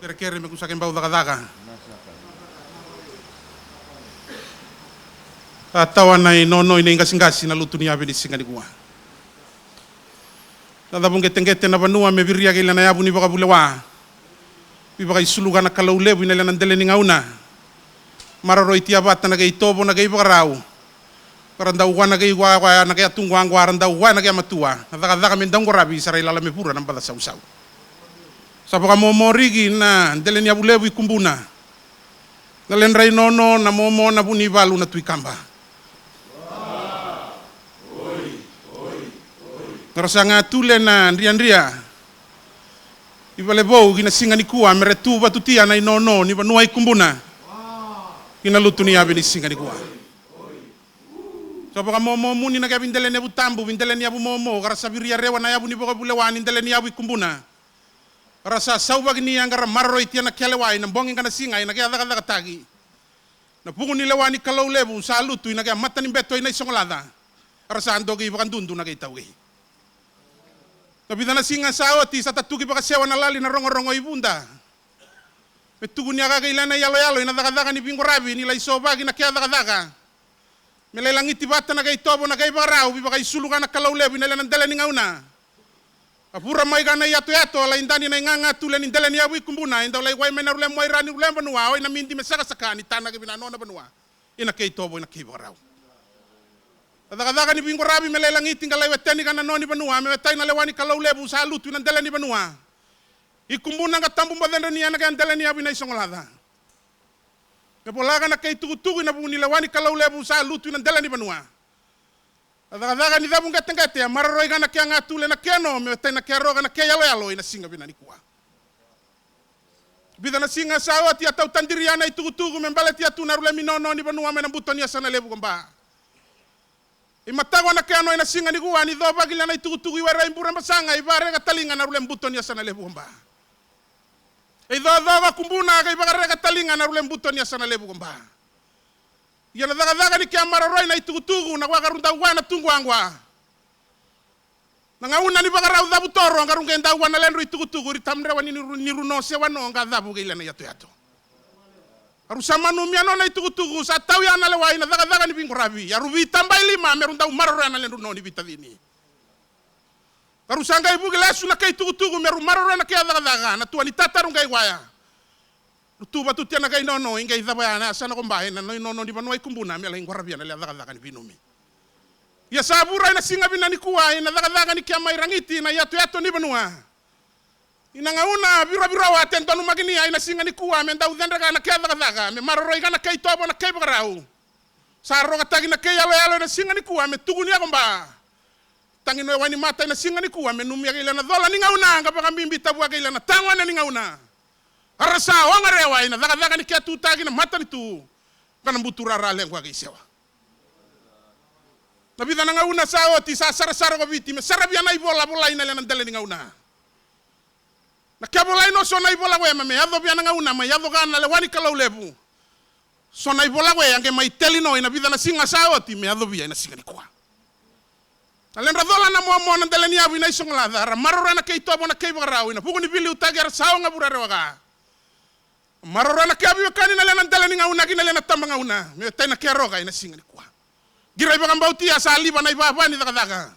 Kere-kere me kusake mbau daga. Tawa nai nono ina ingasi-ngasi na lutu ni abe ni singa ni gua. Nada bunge-tengete na banua me viria gila na yabu ni baka bulewa. Bibaka isuluga na kalaulebu ina lana ndele ni ngauna. Mararo iti abata na gei tobo na gei baka rau. Karanda uwa na gei wa na gei atungu angu aranda uwa na gei matua. Nadaga me ndango rabi sarai lala me pura na mbada sau-sau. Sabaka momorigi na ndele ni abulebu ikumbuna. Na lenrai nono na momo na buni balu na tuikamba. Ngarasa ngatule na ndria ibale bou gina singa ni kuwa meretu batutia na inono ni banua ikumbuna gina lutu ni abe ni singa ni kuwa so baka momo muni na gabi ndele ne butambu bindele ni abu momo garasa biria rewa na yabu ni boka bulewa ni ndele ni abu ikumbuna garasa sauba gini angara marro itia na kelewai na bongi kana singa ina kaya daga tagi na pungu ni lewani kalau lebu sa lutu ina kaya mata ni beto ina isongolada garasa andogi bakan dundu na kaya taugi. Kabida na singa sawati sa tatuki baka sewa na lali na rongo-rongo ibunda. Metugu niya kakaila na yalo-yalo ina daga-daga ni Bingorabi nila isobagi na kaya daga-daga. Melelangiti bata na kay tobo na kay barao bibaka isuluga na kalaulebu ina lang dala ni ngauna. Apura may ka na yato-yato ala indani na inganga tula ni dala ni abu ikumbuna inda ulay way may narulem way rani ulem banua oy na mindi mesaka-saka ni tanag binano na banua. Ina kay tobo ina kay barao. Daga-daga ni Bingorabi melelangiti ngalay weteni kana no ni banua me wetay na lewani kalaulebu sa lutu na dala ni banua. Ikumbuna nga tambu madenda ni ana kan dala ni abu na isongolada. Kapolaga na kay tugu-tugu na buni lewani kalaulebu sa lutu na dala ni banua. Daga-daga ni dabung gateng-gate mararoy kana kaya ngatule na keno me wetay na kero kana kaya yalo-yalo ina singa binani kuwa. Bida na singa sawa ti atau tandiriana tugu-tugu membalet ya tunarule minono ni banua menambuton ya sana lebu gamba. Imatawa na kaya no ina singa ni kuwa ni doba gila na itugu-tugu iwara imbura masanga ibare katalinga na rulem buton ya sana lebu gamba. Idoba kumbuna kay ibare katalinga na rulem buton ya sana lebu gamba. Yana daga-daga ni kaya mararoy na itugu-tugu na wakarunda wana tungwangwa. Nangauna ni bagarau dabu toro ngarunga ndawa na lenro itugu-tugu ritamre wani ni runose wano ngadabu gila na yato-yato. Arusama numia no na itugu-tugu sa tau ya na lewai na daga-daga ni Bingorabi. Arubi tambay lima merunda mararoy na lenro no ni bitadini. Arusanga ibu gilasu na kay itugu-tugu meru mararoy na kaya daga-daga na tuwa ni tatarunga iwaya. Tuba tutia na kay nono inga idaba na sana kombahe na nono di banua ikumbuna mela Bingorabi na daga-daga ni binumi. Ya sabura ina singa binani kuwa ina daga-daga ni kiamay rangiti na yato-yato ni banua. Ina ngauna bira-bira wa tentonu magini ina singa ni kuwa menda udendra na kaya daga-daga me maroroy kana kay tobo na kay bagarau. Saro katagi na kay yalo-yalo na singa ni kuwa me tugu niya komba. Tangin no wani mata na singa ni kuwa me numia ila na dola ni ngauna ngapa kambimbi tabwa ila na tangwa na ni ngauna. Arasa wangarewa ina daga-daga ni kaya tutagi na mata ni tu. Kana butura rale ngwa kisewa. Nabida na ngauna sao ti sara-sara ko biti me sarabia na ibola-bola ina ila na dala ni ngauna. Na kaya bola ino so na ibola we me yado bia na ngauna me yado gana lewani kalaulebu. So na ibola we ange mai telino ina bida na singa sao ti me yado bia ina singa ni kuwa. Alendra dola na mo na dala ni abu ina isongolada ra marora na kay tobo na kay bagarau ina pugo ni bili utagi ara sao nga burare waga. Marora na kaya biwakani na lena dala ni ngauna gina lena tamba ngauna me tay na kaya roga ina singa ni kuwa. Gira ibang bautia sa liba na ibaba ni daga-daga.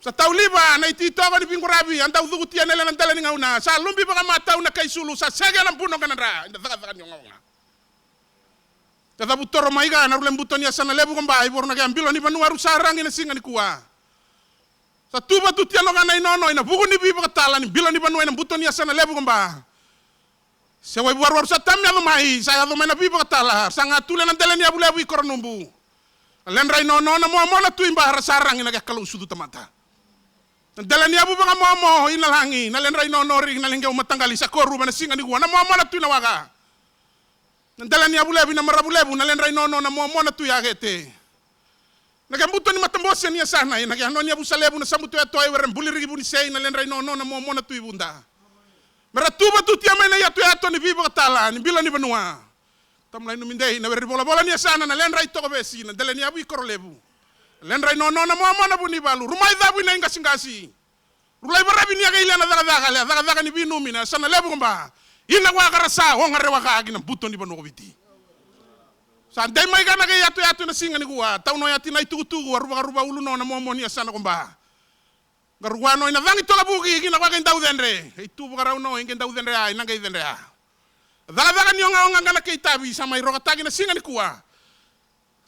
Sa tauliba na ititoga ni Bingorabi anda udugutia nela ng dala ni ngauna sa lumbi baka mataw na kay sulu sa sega ng puno kanandra daga-daga ni ngauna. Tatabu toro maiga na rulem buton ya sana lebu kamba ibor na gambilo ni banua rusarang ina singa ni kuwa. Sa tuba tutia no kana inono ina bugo ni biba katala ni bilo ni banua ina buton ya sana lebu kamba. Sa way war sa tamya lumai sa ado may na biba katala sa nga tula ng dala ni abu lebu ikoronumbu. Lenray no na mo na tuimba rasarang ina kakalu sudu tamata. Dala ni abu baka mo inalangi na lenray no ring na linggaw matanggali sa koru na singa ni kuwa na mo na tu na waga. Dala ni abu lebu na marabulebu na lenray no na mo na tu yagete. Nagambuto ni matambose niya sana nagano ni abu sa lebu na samuto ato ay weren bulirigi buni sei na lenray no na mo na tu ibunda. Maratuba tu tiya may na yato ni biba katala ni bila ni banua. Tamlay numindey na weri bola-bola niya sana na lenray to kabesi na dala ni abu ikorolebu. Lenray no na mo na buni balu rumay dabu na ingasingasi. Rulai barabi ni aga iliana daga ni binu mina sana lebu komba. Ina wa karasa ho ngare wa kagi na buto ni banu biti. Sandai mai kana ke yatu na singa ni gua. Tau no yati na itu ruba ulu no na momo ni sana komba. Garuano ina vangi tola bugi kina kwa kenda udendre. Itu bukarau no ingin dau udendre ai nanga idendre a. Daga ni onga ngana ke itabi sama iroka tagi na singa ni kuwa.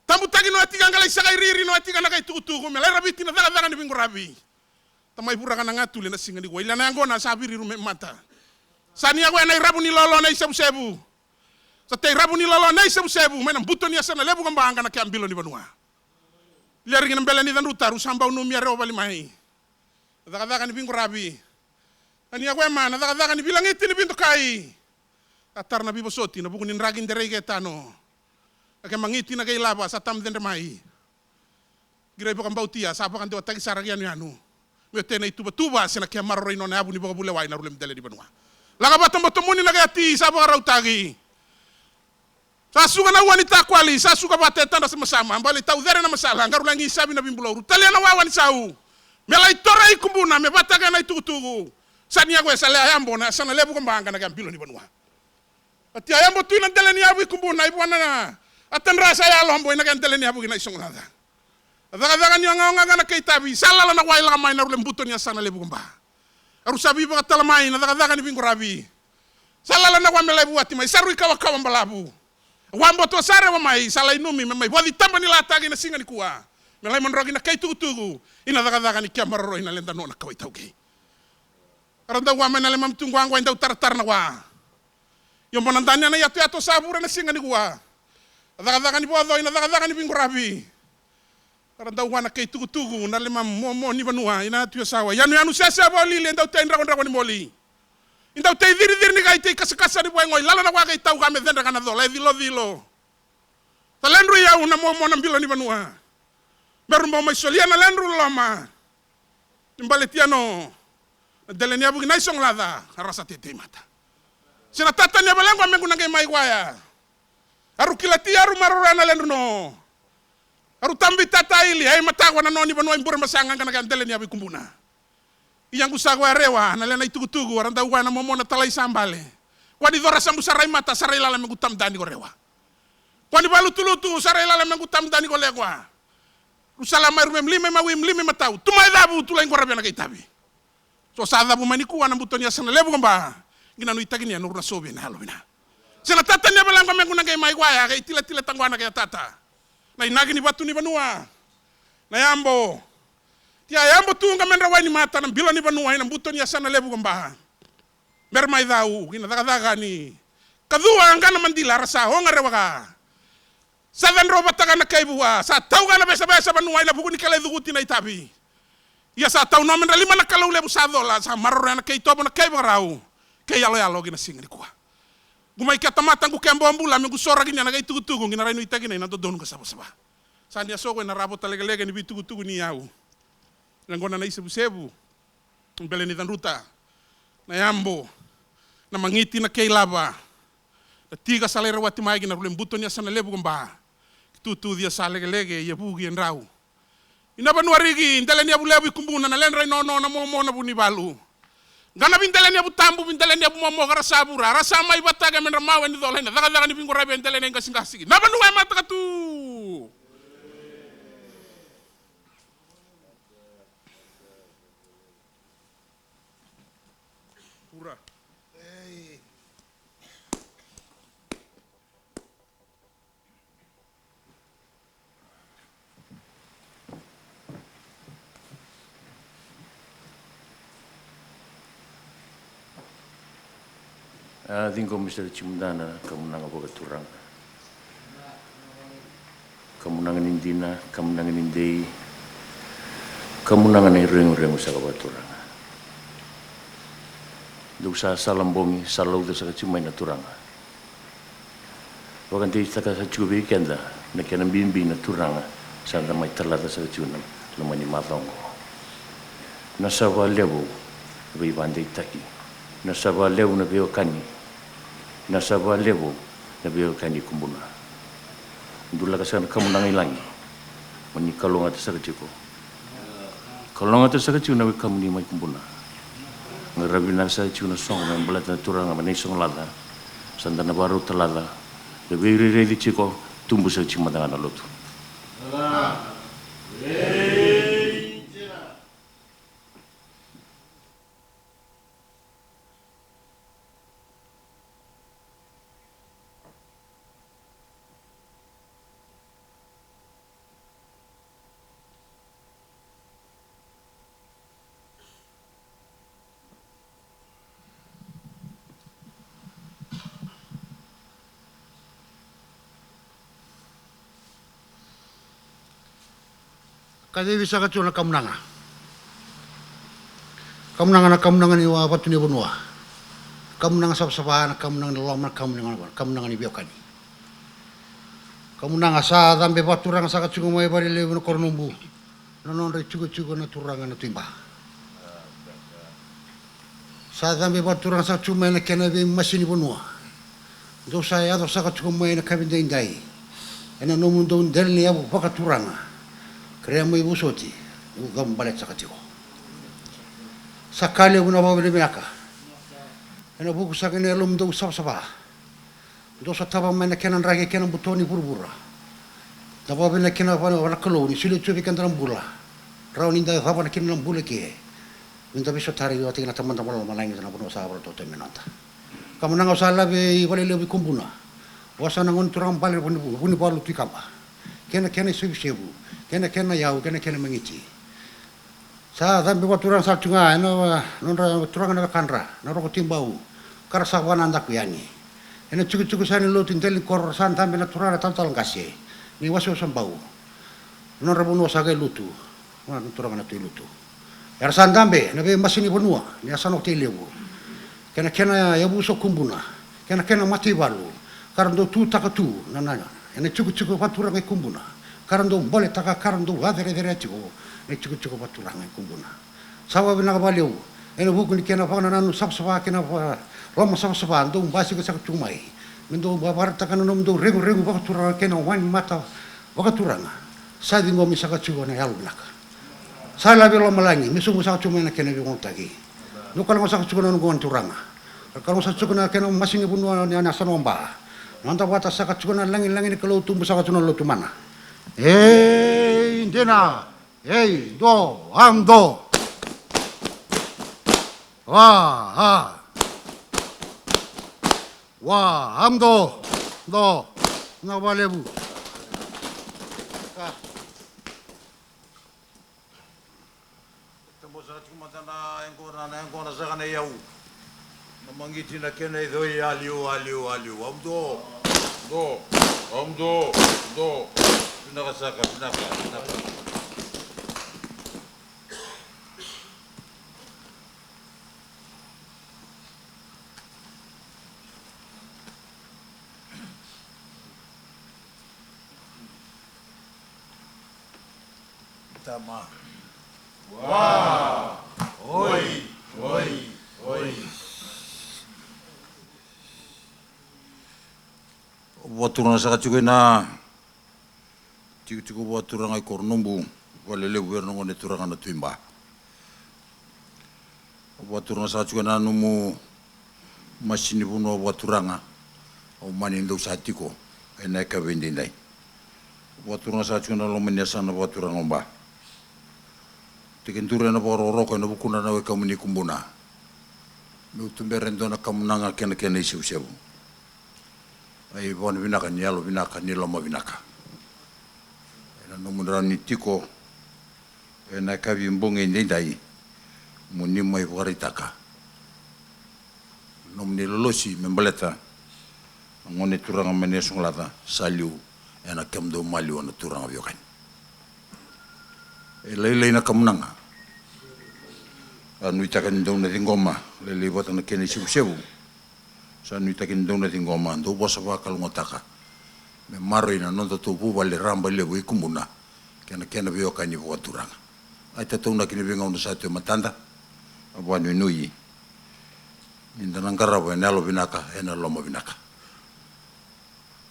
Tambu tagi no atiga ngala isakai riri no atiga na kai tuku me lera biti na daga ni bingu rabi. Tamai pura kana ngatu le na singa ni kuwa ila na ngona sabiri rume mata. Sani aku na irabu ni lolo na sebu. Sa te irabu ni lolo na sebu mena buto ni asana lebu kamba na ke ambilo ni banua. Liari ngina mbele ni dan rutaru samba unu miare obali mai. Daga ni bingu rabi. Ani aku mana daga ni bilang itu ni bintu kai. Atar na bibo soti na bukunin ragin derege tano. Ake mangiti na kay laba sa tam dendre mai. Giray pa kambau tia sa pa kanto tagi saragyan yanu. Mete na ituba sina kaya maroro ino na abu ni baka buleway na rulem dele di banua. Laka batang batumuni na kaya ti sa pa karaw tagi. Sa suka na wanita kwali sa suka bateta na sama-sama. Ambali tau dere na masala ngarulang isabi na bimbulauru. Talia na wawan sau. Melai torai kumbuna me bataga na itutugu. Sani aku esale ayambo na sana lebu kembangkan na kampilo ni banua. Ati ayambo tu na dele ni abu kumbuna ibu na atan rasa ya lombo na kan dele ni abu kina isong nada. Daga ni nga na kay tabi sala na waila kamay na rulem buto niya sana lebu kumba. Aru sabi ba talamay na daga ni bingo rabi. Sala na wa melai buati mai saru ikawa balabu. Wambo to sare wa mai sala inumi mai wadi tamba ni latagi na singa ni kuwa. Melai monrogi na kay tugu ina daga ni kiamaro ina lenda no na kawai tauge. Karanda wa mai na lemam tunggu angwa inda tar na wa. Yung manandanya na yato sabura na singa ni kuwa. Daga ni bodo ina daga ni bingo rabi. Karanda wa na kay tugu na lemam mo ni banua ina tuyo sawa. Yanu sasa boli le inda tay dragon ni moli. Inda tay diri ni kay tay kasa ni boy ngoy lalo na wa kay tau kame dendra kana do le dilo. Talendru ya una mo na bilo ni banua. Meron mo may soliana lenru lama. Imbaletiano. Dele niya bugi na isong lada. Karasa tete mata. Sinatata niya balengwa mengu nangay maiwaya. Aru kilati aru marurana lenru no. Aru tambi tataili. Ay matagwa na noni banuwa imbura masangan ka dele niya bugi kumbuna. Iyang kusagwa rewa. Nalena itugutugu. Aranda uwa na momo na talay sambale. Kwani dora sambu saray mata. Saray lala mengu tamdani ko rewa. Kwani balutulutu. Saray lala mengu tamdani ko legwa. Usalamai rumem lime matau. Tumay dabu tulay ngorabya na kay tabi. So sa dabu maniku anang buto niya sana lebu kamba. Ginanu itagin niya nurna sobe na halo na. Sina tata niya balang kami kunang kay maiwaya kay tila tangwa na kay tata. Na inagi ni batu ni banua. Na yambo. Tia yambo tu kami rawai ni mata ng bilo ni banua inang buto niya sana lebu kamba. Mermay daw ginadaga ni. Kadua ang kana mandila rasa ho nga rewa ka. Sadan roba taga na kay buwa. Sa tau ka na besa banuay na buko ni kalay duguti na itabi. Iya sa tau naman na lima na kalaw lebu sa dola. Sa marora na kay tobo na kay baraw. Kay yalo ginasinga ni kuwa. Gumay ka tamatang ko kembo ambula. May gusora ginya na kay tugu-tugu. Ginaray no itagin ay nadodon ka saba-saba. Saan niya soko na rabo talaga-lega ni bitugu-tugu ni yaw. Langgo na naisebu-sebu. Ang bele ni Danruta. Na yambo. Na mangiti na kay laba. Na tiga sa lera wati maigi na rulembuto niya sa nalebu kamba. Tutu dia sa lege-lege, ya bugi en rau. Inaban warigi, indala niya bulebu ikumbuna, na lenray no na momo na bunibalu. Gana bindala niya butambu, bindala niya bumomo karasabura, rasama ibataga men ramawan ni dolay na, daga ni bingo rabi, indala niya kasing-kasing. Naban nuway mata ka tu! Pura. Dingo Mr. Chimundana, kamunanga boga turang. Kamunangan indina, kamunangan indei, kamunangan ireng-ireng sa kabaturang. Dugsa salambongi, salaw da sa kachumay na turang. Wakanti taka sa chubi kenda, na kaya bimbi na turang, sa may talata sa kachunang, lamani matongo. Nasa walewo, ibanda itaki. Nasa walewo na biyo kani. Nasa walewo na biyo kani kumbuna. Dula kasi kamu nang ilangi. Mani kalong ata sa kachiko. Kalong ata sa kachiko na kamu ni may kumbuna. ngerabina sa chuna song na balata turanga manisong lada sandana baru telada de beri di chiko tumbu sa chimadana lotu Kada bisa ka tuna kamnanga. Kamnanga na kamnanga ni wa patu ni bunwa. Kamnanga sab-saba na kamnanga ni lama kamnanga ni biokani. Kamnanga sa dambe baturang sa ka tsugo mai bari lebu na kornombu. Nanon re tsugo na turanga na timba. Sa dambe baturang sa tsugo mai na kena be masini bunwa. Do sa ya do sa ka tsugo mai na kabinde indai. Ena no mundo ndel ni abu pakaturanga. Kaya mo ibusoti, ugam balet sa katiko. Sakali una ba binaka. Ena buku sa kanya lumdo sab-saba. Do sa taba man kenan rage kenan butoni burbura. Taba bin kenan wana kaloni sulit tubi kan dalam bula. Raw ninda haba na kenan bula ke. Minta bisa tari yo tingna teman-teman malaing sana puno sa bro to temenanta. Kamu nang usala be wale lebi kumbuna. Wasa nangon turang bale puni balu tikapa. Kena sebu. Kena yau, kena mengiti. Sa dambe baturang sa tunga, nonra turang na kanra, naroko timbau, karasa wana andak yani. Ena cukup sani lo tintelin kor san dambe na turang na tantal kasih. Ni waso sambau. Nonra bunuh sagai lutu, wana turang na tu lutu. Yar san dambe, nabe masini bunuh, ni asanok tilebu. Kena yabu so kumbuna, kena mati balu. Karando tu takatu, nananya. Ena cukup baturang e kumbuna. Karando boleh taka karando hadere chigo ne cukup baturang e kumbuna. Sawa bina baleu. Ena buku ni kena fana nanu sab-saba kena roma sab-saba ndo basi ke sak tumai. Mendo babarta kana no ndo regu baturang kena wani mata baturang. Sadi ngomi saka chigo na yalu naka. Sala belo malangi misungu saka tumai na kena bingon tagi. No kalau saka chigo na ngon turanga. Kalau saka chigo na kena masingi bunwa ni ana sanomba. Nanta wata saka chigo na langi ni kalau tumbu saka tuna lo tumana. Hey, Indina. Hey, do, do. Wah, do. Na balebu. Tamo sa tumata na engkona sa kana yau. Namangiti na kena idoi aliu. Do. Pinaka. Tama. Wow. Oi. Waturana sa katsugo na tiku waturanga i kornombu walele werno ngone turanga na tuimba. Waturana sa katsugo na numu masini buno waturanga o mani ndo sa tiko ena ka vendindai. Waturanga sa katsugo na lo menesa na waturanga mba. Tikenture na bororo ko na bukuna na we kamuni kumbuna. No tumberendo na kamunanga kena isiu. Ai bon vinaka ni alo vinaka ni loma vinaka. Ena nomura ni tiko ena kavi mbonge ndai muni mai waritaka. Nomni lolosi membaleta ngone turanga mene songlata saliu ena kamdo maliu na turanga biokan. Lele na kamunanga. Anu itakan dona tingoma lele bota na kene sibu. Sanu itakin dona tingoma ndo bosa ba kalungotaka me maro ina nondo to bu vale ramba le bu kumbuna kena bio kani bu turanga ai tatuna kini benga ndo sa te matanda abwani nui ninda nangara ba nalo binaka ena lomo binaka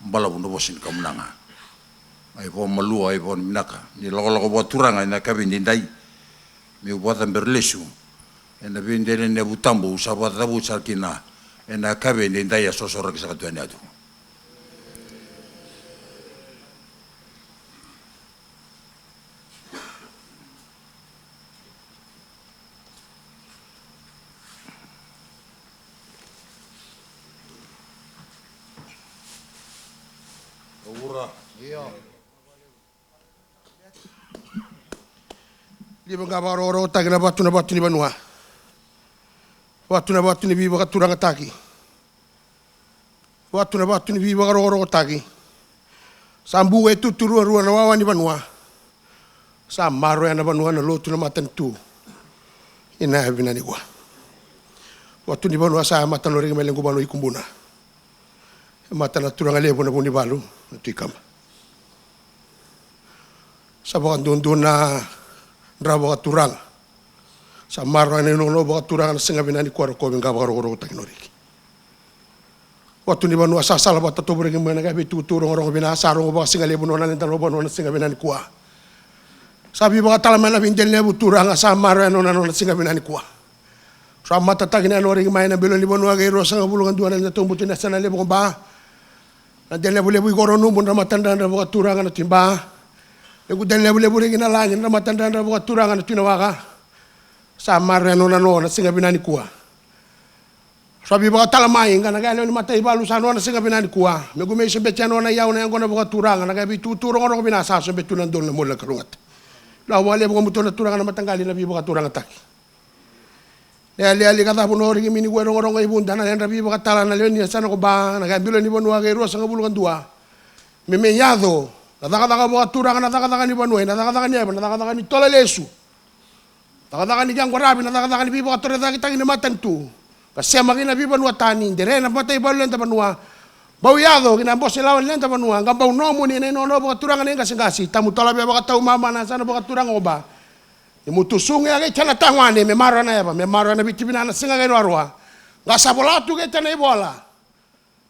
mbala bu ndo bosin kamunanga ai bo malu ai bon binaka ni logo bo turanga ina kabin dindai me bota berlesu ena vindele ne butambu sabata busakina ena kabe ne ndaya sosora kisakatwani atu Dia mengabaro tagi na batu ni banua. Batu ni biba katuranga taki. Batu ni biba karo taki. Sambu itu turua rua na wawa ni banua. Samaro na banua na lotu na matan tu. Ina bina ni gua. Batu ni banua sa matan lori melengu banu ikumbuna. Matan na turanga lebo na buni balu na tikam. Sabakan dundun na Rabo katurang, sa marwa na inuno bo katurang na singa binani kuaro ko binga bakaro taginoriki. Waktu ni banu asasal ba tatubure ngi mena gabi tuturong rong bina sarong ba singa lebu nona ntan bo nona singa binani kuah. Sabi ba talaman na bindel lebu turang sa marwa nona singa binani kuah. Sama tatagina no ring maina belo ni banu age ro sanga bulungan duana na tumbutin na sana lebu ba. Na del lebu igoro no mun ramatanda na bo katurang na timba. Lebu dan lebu ring na langin na matanda na buat turangan na tinawaka sa marano na singa binani kuah. Sabi ba talamay nga nagalo ni matay balu sa na singa binani kuah. Megume sa betano na yaw na yang na buat turangan nagabi tuturong orang binasa sa betunan don na mula karungat. Lawale mo muto na turangan na matanggali na bibo ka turangan taki. Ali kata puno ring mini orang ibunda na na bibo ka tala na leon ni sana ko ba nagabilo ni bonwa ke ro sa bulungan dua. Memenyado Nataka buat turang, nataka ni banuai, nataka ni apa, nataka ni tola lesu, nataka ni jang korabi, nataka ni bibo kator nataka kita ni matan tu, kasi makin nabi banua tani, dere na matay balu lenta banua, bau yado kina bos lawan lenta banua, gambau nomu ni nono buat turang ni kasih, tamu tola biar buat tahu mama na sana buat turang oba, ni mutu sungai age cana tangwane, memaro na apa, memaro na bitibina na singa kairu arwa, gasa bola tu ke cana ibola,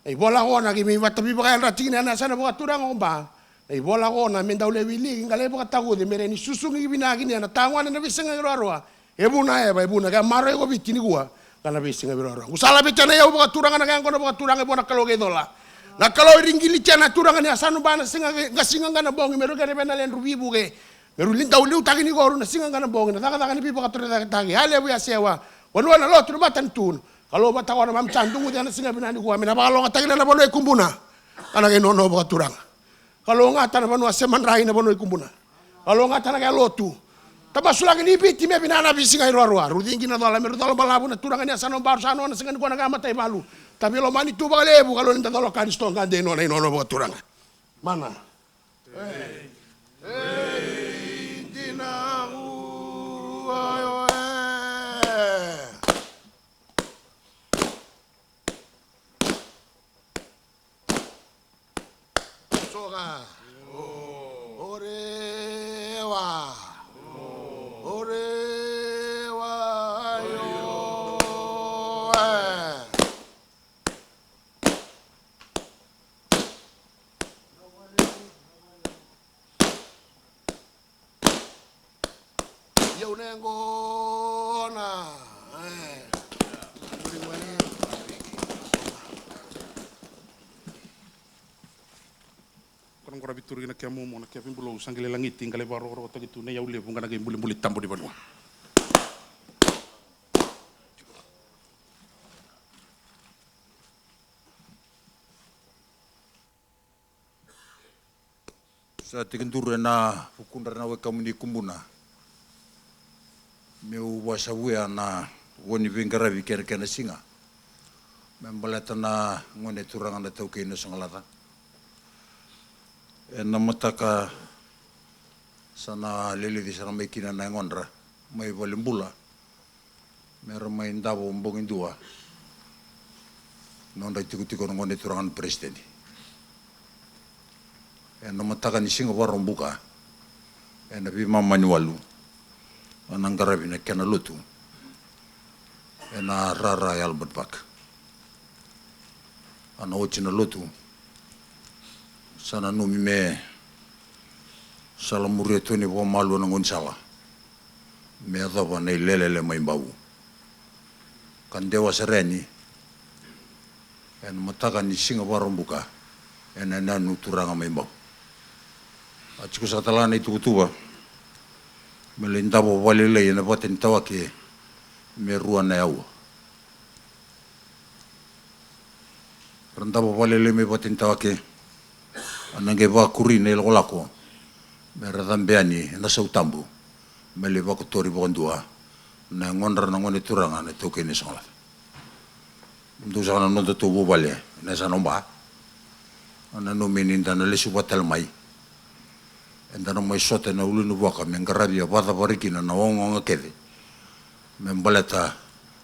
ibola kona kimi matabi pakai ratina na sana buat turang oba. Bola ko na mendau le wili ngale bo katago de mere ni susungi binagi ni na tangwana na bisinga roa ebuna ka maro ko bitini gua kana bisinga roa usala betana ya bo katuranga na kan ko bo katuranga bo na kaloge dola na kalo ringili chana turanga ni asanu bana singa ngasinga ngana bongi meru ka bena len rubibu ke meru lindau liu tagi ni goru na singa ngana bongi na taka ni bibo katuranga tagi hale bu ya sewa wanu na lo tu batan tun kalau batawa na mam candungu na singa binani gua mina ba lo ngatagi na bono kumbuna kana ke no bo katuranga. Kalau ngata na banua seman rai na banua ikumbuna. Kalau ngata na kaya lotu. Tabasulagi ni biti me binana bisinga roa. Rudingi na dola meru dola balabu na turangan ya sanon baru sanon na singan ko na gamata balu. Tapi lo mani tu bagalebu kalau ninta dola karisto ngande no na inono buat turangan. Mana? Dinagu ayo Soga. Orewa. Orewa yo. Yo nengo na. Korang bitur gina kia momo na kia pimbulo sanggile langit tinggal baro ro ta gitu ne ya ule bunga nagi bulit tambo di banua. Sa tikentur na hukundar na we kamuni kumbuna. Meu wasawea na woni vingaravi kena singa. Membalata na ngone turangan na tau kena sangalata. Na mataka sana lele di sana mai kina na ngonra mai valimbula mera mai ndabo mbongin dua nonda tiku ngone turangan presiden na mataka ni singa warong buka na bi mama ni walu anangarabi na kena lutu na rara Albert Park ana ochina lutu sana numi me salamure toni bo malu na ngon sala me adaba nei lelele mai bau kan dewa sereni en mataka ni singa warumbuka en nanu turanga membo achiku satalana itu kutua melintabo walile na patin tawake merua na yawa rantabo walile me patin tawake anange va kurine el golako meradambeani na sautambu mele va kotori bondua na ngondra na ngone turanga na toke ni sola ndu sana no to bobale na sana mba ana no meninda na lesu batal mai enda no mai sote na ulu no boka mengarabia bada barikina na ongo ngakede membaleta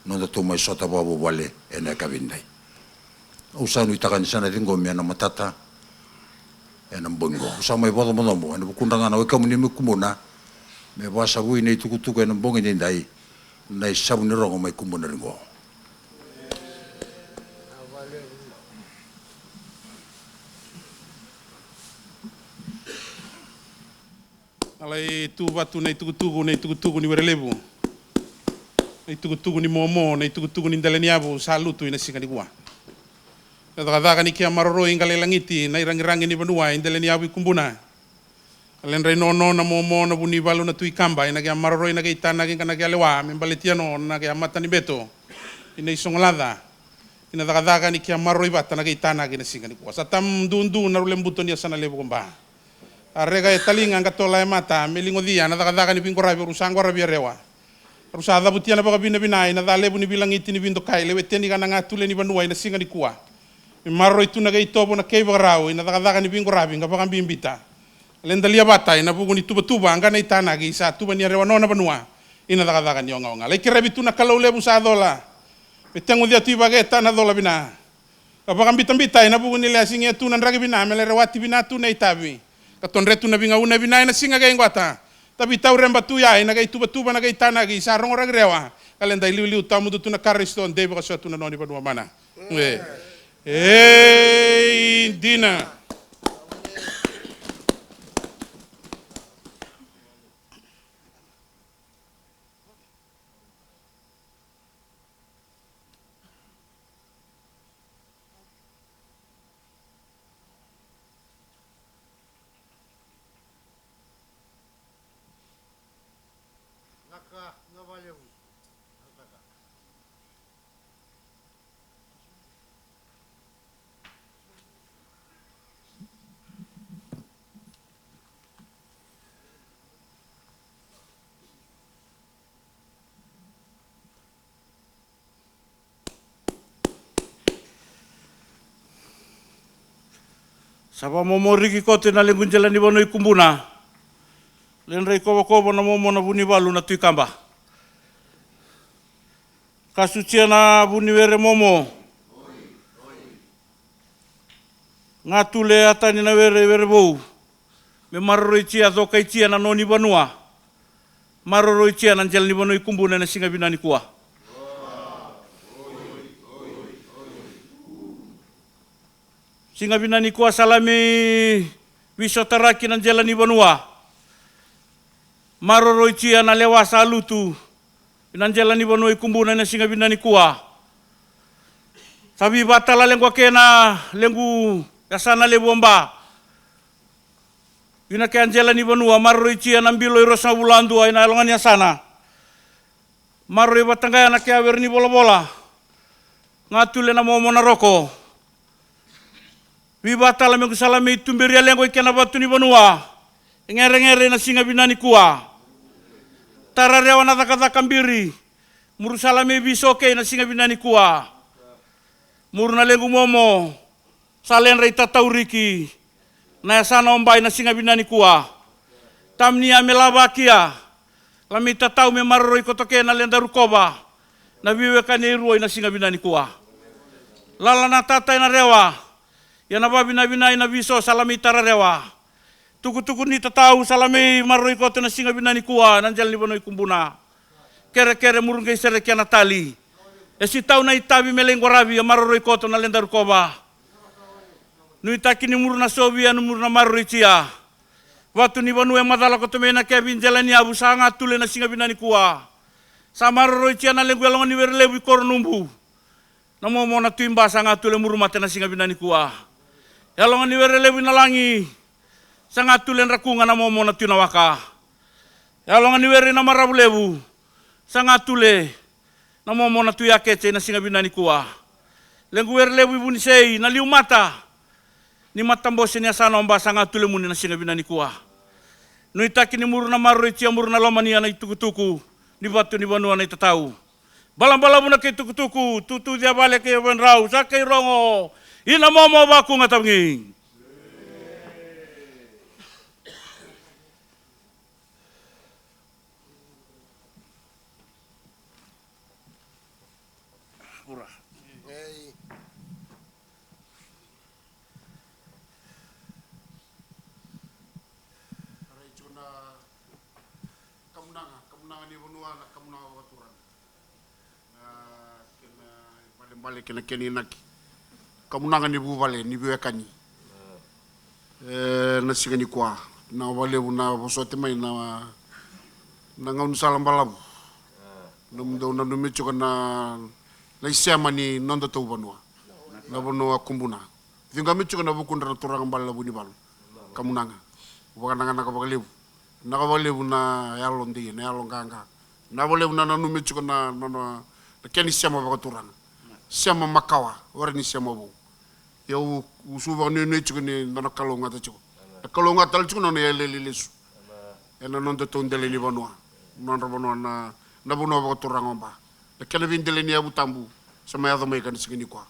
no to mai sota babo bale ena kabindai usanu itakan sana dingo mi na matata ena bongo usama ibado monombo ena bukundanga na weka muni kumuna me basa wi nei tukutuku ena bongo ndai na isabu ni rongo mai kumuna ringo alai tu batu nei tukutuku ni werelebu nei tukutuku ni momo nei tukutuku ni daleniabu salutu ina singa ni gua kadaka ni kia maroro ingale langiti na irangi-rangi ni banua indele ni awi kumbuna alen rei nono na momo na buni balu na tui kamba ina kia maroro ina kia itana kana kia lewa membaletiano na kia mata ni beto ina isongolada ina daka ni kia maroro ibata na kia itana kia singa ni kuasa tam dundu na rulembuto ni asana lebu kumba arega etalinga ngatola e mata melingo dia na daka ni pingkorabi rusango rabia rewa rusada butia na baka bina bina ina da lebu ni bilangiti ni bindo kai leweteni kana ngatule ni banua ina singa ni kuwa Maro itu naga itobo na kei barau ina daga ni bingo rabi nga baka bimbita lenda lia bata ina bugu ni tuba anga na itana gi sa tuba ni rewa nona banua ina daga ni onga lai kirebi tu na kalau lebu sa dola betengu dia tu bageta na dola bina baka bita ina bugu ni le singe tu na ragi bina mele rewati bina tu na itabi katonre tu na binga una bina ina singa ga ingwata tapi tau remba tu ya ina ga tuba naga itana gi sa rongo rewa kalenda liu tamu tu na kariston debe ka so tu na noni banua mana Hey, Dina. Sapa momori ki kote na lengunjela ni bono ikumbuna. Lenrei kobo na momo na buni balu na tui kamba. Kasucia na buni were momo. Ngatule atani na were bou. Me maroroi cia doka icia na noni banua. Maroroi cia na njela ni bono ikumbuna na singa binani kuwa. Singa binani kuwa salami wisotaraki na njela ni banua. Maroroi cia na lewa salutu na njela ni banua ikumbuna na singa binani kuwa. Sabi batala lengua kena lengu yasana lebomba. Ina ke njela ni banua maroroi cia na mbilo irosa bulandu ina longan yasana. Maroroi batangaya na ke awer ni bola-bola. Ngatule na momo na roko. Wibata la mengu salami tumberi alengo ikena batu ni banua. Ngere na singa binani kuwa. Tararewa na taka mbiri. Muru salami bisoke na singa binani kuwa. Muru na lengu momo. Salen rei tatauriki. Na yasana ombai na singa binani kuwa. Tamni amelabakia. Lami tatau me maroroi kotoke na lenda rukoba. Na wiwe kane iruoi na singa binani kuwa. Lala na tata na rewa. Yana babina ina viso salami tararewa. Tuku ni tatau salami maroi kote na singa binani kuwa nanjal ni bono ikumbuna. Kere murungai sere kia natali. Esi tau na itabi melenggo rabi ya maroi kote na lenda rukoba. Nui takini muruna sobi anu muruna maroi cia. Watu ni bono e madala kote mena kia binjala ni abu sanga tule na singa binani kuwa. Samaroro itiana lengwe longa ni werelebu ikor numbu. Namo mona tuimba sanga tule murumate na singa binani kuwa. Ya longa ni werelebu nalangi. Sanga tule rakunga namo mona tunawaka. Ya longa ni weri na marabulebu. Sanga tule namo mona tuyakete na singa binani kuwa. Lengwe werelebu ibuni sei na liumata. Ni matambose ni asana omba sanga tule muni na singa binani kuwa. Nuitaki ni muru na maru itia muru na lomania na itukutuku. Ni batu ni banua na itatau. Balam-balam muna kay tukutuku. Tutu dia balik kay benrau. Sakay rongo. Ina momo baku ngatamnging. Pura. Kemenangan ni benua nak kemenangan wakaturan. Kena balik kena keni nak kemenangan ni bubale ni biwekani. Na sigani kwa na wale na bosote mai na ngaun salam balam. Num na numecho kana na isema ni nonda tau banua. Na banua kumbuna. Vinga mecho kana bukundra turang bala buni bal. Kemenangan. Bukan nak bakalebu. Nakawalebu na yalon di na yalon ganga na walebu na nanu mechu na keni siama bakaturang siama makawa wara ni siama bu yau usuba ni nechu ni na kalonga ta chu kalonga tal chu na yele lesu ena non to ndele ni banua non banua na banua bakaturang omba na kena vindele ni abu tambu sama ya mai kan sigini kwa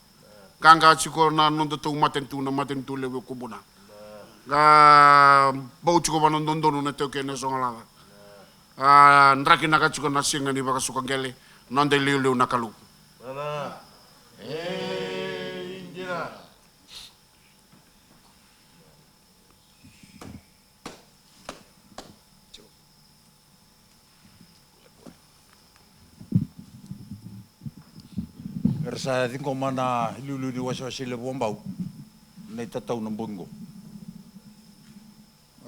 ganga chiko na non to maten tu lewe kubuna ga bau chuko banon dondo na teo kene songalava ndraki naka chuko na singa ni baka suka gele nonde liu na kalu Mama. Indira. Ersa thingo mana lulu di wasa le bombau. Nei tatau na bongo.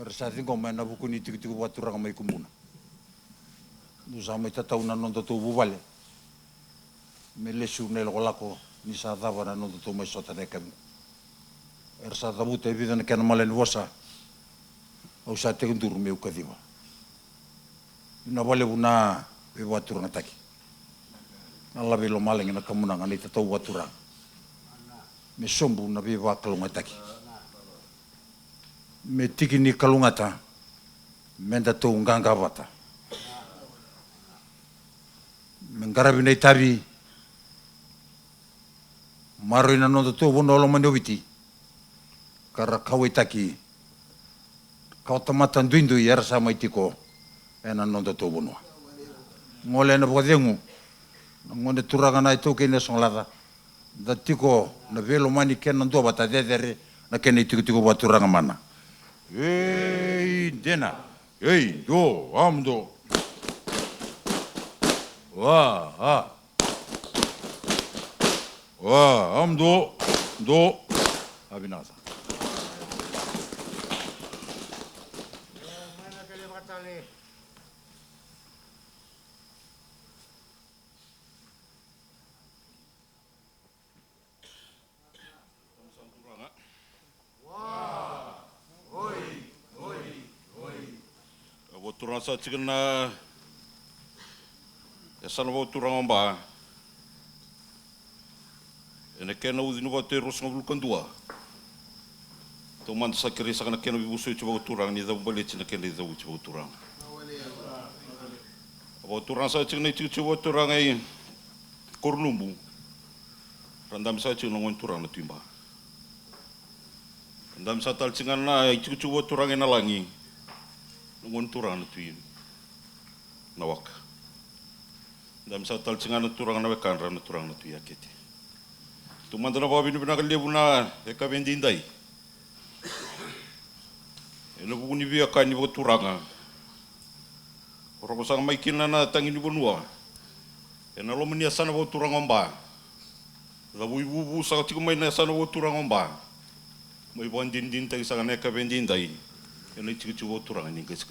Ersa thingo mana bukuni tiku waturanga mai kumuna. Nusa mai tatau na nondo tu buvale. Me lesu nel golako ni sa dava na nondo tu mai sota ne kamu. Ersa dabute vida na kana malen wasa. Au sa te ndur me ukadiwa. Na vale buna be waturanga taki. Allah belo maling na kamuna ngani tatau waturang. Me sombu na be wa kalunga taki. Me tiki ni kalungata. Menda to nganga vata. Mengarabi nei tabi. Maro ina no to wono lo manobiti. Kara kawe taki. Kau tamata nduindu yar sama itiko. Ena no to wono. Ngole na bodengu. Ngone turanga na ito kene songlada. Da tiko na velo mani ken ndo bata dedere na ken tiko baturanga mana. Ei dena. Ei do amdo. Wa amdo do abinaza. Turang sa chicken na yasan wo turang amba ene kena udinu wa te rosnga vulkan dua to man sa kiri sa kana kena bibusu chuba turang ni da bale china kena da chuba turang wo turang sa chicken ni chuba turang ai kornumbu randam sa chicken ngon turang na timba randam sa tal chicken na chuba turang ina langi ngon turang na tuin nawak dam sa tal singa na turang na wekanra na turang na tuya kete tumanda na babi ni binakali buna eka bendindai eno buni biya kani bo turanga oro sang mai kinna na tangini bonua ena lo menia sana bo turang omba la bu sa tiku mai na sana bo turang omba mai bon dindin tang sang na eka bendindai eno tiku bo turang ni guys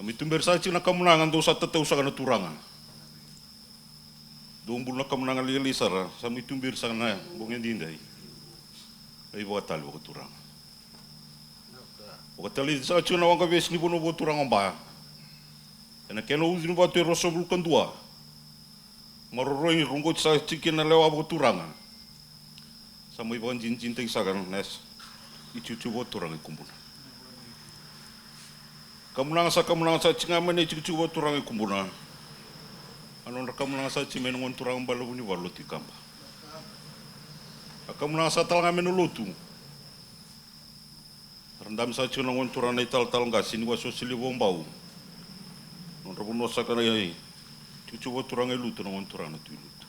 Kami tumber sa na kamunangan do sa tatau sa kana turanga. Dumbul na kamunangan lili sara sa mi tumber sa na bungen dinday. Ay batal ko turanga. Wakatali sa na wanga ves ni bono bo turanga ba. Ena keno uzin ba te rosobul kandua. Maroroi rungot sa chicken na lewa bo turanga. Sa mo ibang jinjin tay sa kan nes. Ichuchu bo turanga kumbuna. Kamunang sa cingamen ni cucu buat turang kumbuna. Anon kamunang sa cimen ngon turang balu ni walu tikamba. Kamunang sa talang amen lutu. Rendam sa cina ngon turang ni tal nggak sini waso sili bombau. Non rabun wasa kana yai. Cucu buat turang lutu ngon turang tu lutu.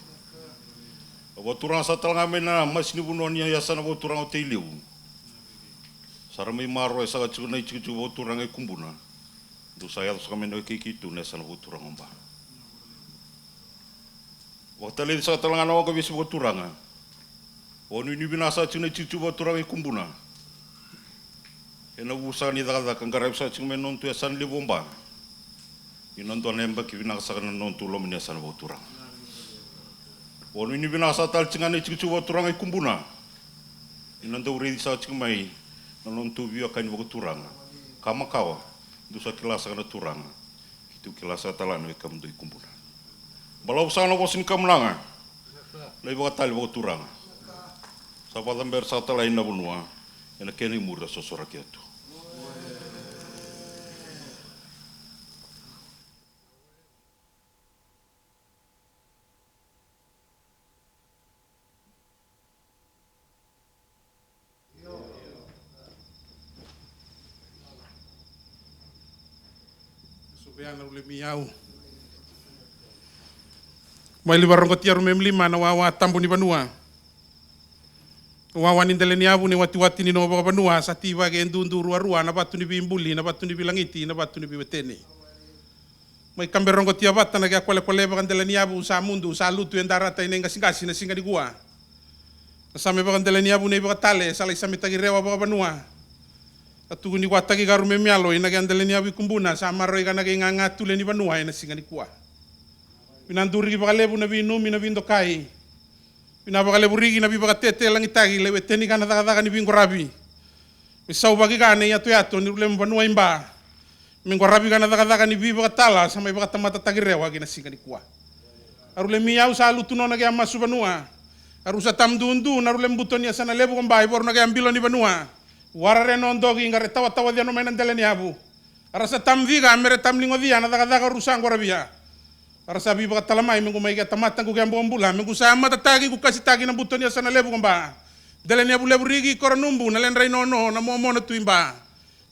Buat turang sa talang amen na mas ni bunon ya yasana buat turang oteliu. Sarami maro sa cina ni cucu buat turang kumbuna. Do saya harus kami nak kiki tu nesa nak turang omba. Waktu lain saya telangan awak habis buat turanga. Onu ini binasa cina cucu buat turang kumbuna. Ena usaha ni dah kanggarai usaha cuma nontu asan li bomba. Inontu anemba kibinasa kan nontu lo menyasar buat turang. Onu ini binasa tal cina ni cucu buat turang kumbuna. Inontu uri sa cuma mai nontu biar kan buat turanga. Kamakawa. Dusa kilasa kana turanga itu kilasa talano ikam do ikumbuna balau sana bosin kamlanga lai batal bo turanga sapadam ber satala ina bunua ena keni mura sosora kiatu Subiana ule miau. Mai libarong tiaru memlima na wawa tambu ni banua. Wawa ni ndele ni abu ni wati ni no banua sativa ge ndundu rua na batu ni bimbuli na batu ni bilangiti na batu ni biweteni. Mai kamberong tia bata na ga kwale ba ndele ni abu sa mundu sa lutu endara ta inenga singasi na singa di gua. Same ba ndele ni abu ne ba tale sala isame tagi rewa ba banua. Atu ni watagi garu memialo ina gandele ni abi kumbuna sama roi kana ge nganga tule ni banua ina singa ni kuah. Pinanduri bakalebu na binu mina bindo kai. Pina bakalebu rigi na bibakatete langitagi lewe teni kana daga ni bingo rabi. Misau bagi kana ya tu ni ulem banua imba. Mingo rabi kana daga ni bibakatala sama ibakatamata tagirewa gina singa ni kuah. Arule miau salu tuno na ge amasu banua. Arusa tamdundu na rulem butoni asana lebu kombai bor na ge ambilo ni banua. Warare nondogi ngare tawa dia no mainan teleni abu. Arasa tamviga mere tamlingo dia na daga rusang warabia. Arasa biba talamai mengu maiga tamatan ku gambo ambula mengu sama tatagi ku kasih tagi na butoni asana lebu komba. Deleni abu lebu rigi koranumbu na len rainono na momo na tuimba.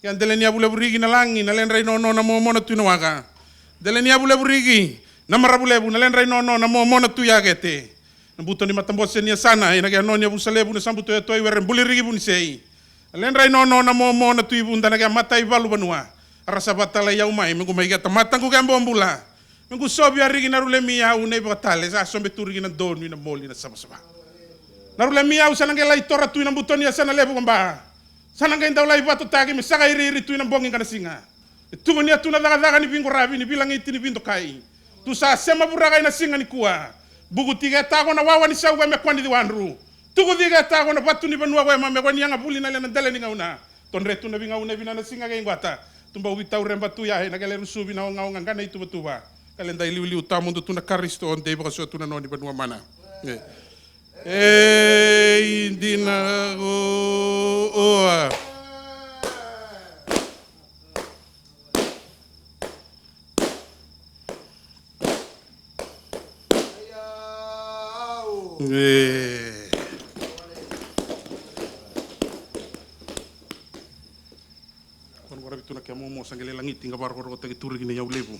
Yang deleni abu lebu rigi na langi na len rainono na momo na tuinawaga. Deleni abu lebu rigi na marabu lebu na len rainono na momo na tuyagete. Na butoni matambose ni asana ina ga noni abu salebu na sambuto ya toi weren buli rigi buni sei. Len rai no na momo na tuibu ndana ga matai balu banua arasa batala ya umai mengu mai ga tamatan ku gambo ambula mengu sobi arigi na rule mia u nei batale sa sombe turigi na donu na moli na sama na rule mia u sananga lai tora tu na butoni sana lebu gamba sananga inda lai batu tagi me saga iri tu na bongi kana singa tu ni tu na daga ni bingo rabi ni bilang itu ni bindo kai tu sa sema buraga na singa ni kuah buku tiga tago na wawa ni sau me kwani di wanru tuku diga tago na patu ni banua wa mame kwani yang abuli na le na dele ni ngauna tonre tu na binga una bina na singa ge ngwata tumba ubita uremba tu ya na gele rusubi na ngaunga ngana itu betuba kalenda ili utamu tu na karisto on de bakaso tu na noni banua mana indina o Itu nak kamu mau sanggil langit tinggal baru tagi turi gini jauh lebu.